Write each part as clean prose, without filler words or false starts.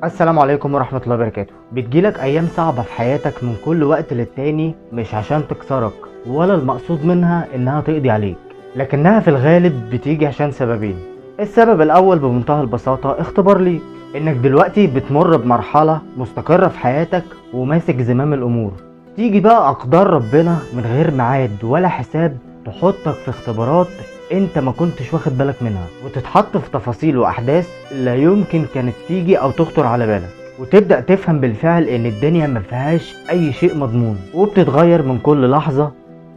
السلام عليكم ورحمة الله وبركاته. بتجيلك أيام صعبة في حياتك من كل وقت للتاني، مش عشان تكسرك ولا المقصود منها إنها تقضي عليك، لكنها في الغالب بتيجي عشان سببين. السبب الأول بمنتهى البساطة اختبار ليك، إنك دلوقتي بتمر بمرحلة مستقرة في حياتك وماسك زمام الأمور. تيجي بقى أقدار ربنا من غير ميعاد ولا حساب تحطك في اختبارات انت ما كنتش واخد بالك منها، وتتحط في تفاصيل واحداث لا يمكن كانت تيجي او تخطر على بالك، وتبدأ تفهم بالفعل ان الدنيا ما فيهاش اي شيء مضمون وبتتغير من كل لحظة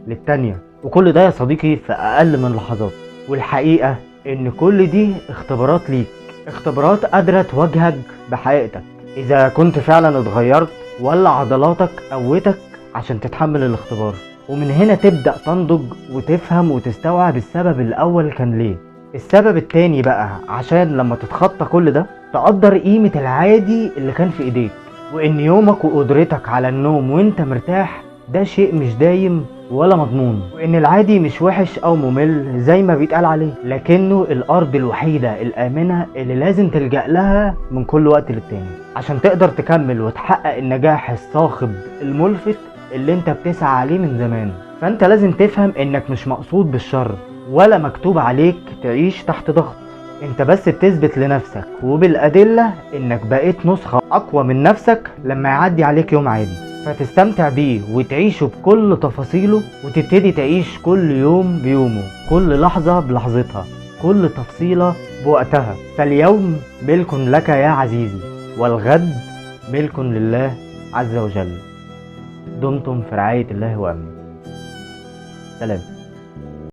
للتانية، وكل ده يا صديقي في اقل من لحظات. والحقيقة ان كل دي اختبارات ليك، اختبارات قادرة تواجهك بحقيقتك اذا كنت فعلا اتغيرت ولا عضلاتك قوتك عشان تتحمل الاختبار. ومن هنا تبدأ تنضج وتفهم وتستوعب السبب الأول كان ليه. السبب التاني بقى عشان لما تتخطى كل ده تقدر قيمة العادي اللي كان في ايديك، وان يومك وقدرتك على النوم وانت مرتاح ده شيء مش دايم ولا مضمون، وان العادي مش وحش او ممل زي ما بيتقال عليه، لكنه الارض الوحيدة الامنة اللي لازم تلجأ لها من كل وقت للتاني عشان تقدر تكمل وتحقق النجاح الصاخب الملفت اللي انت بتسعى عليه من زمان. فانت لازم تفهم انك مش مقصود بالشر ولا مكتوب عليك تعيش تحت ضغط، انت بس بتثبت لنفسك وبالأدلة انك بقيت نسخة اقوى من نفسك لما يعدي عليك يوم عادي، فتستمتع بيه وتعيشه بكل تفاصيله، وتبتدي تعيش كل يوم بيومه، كل لحظة بلحظتها، كل تفصيلة بوقتها. فاليوم ملك لك يا عزيزي، والغد ملك لله عز وجل. دمتم في رعاية الله وأمنه. سلام.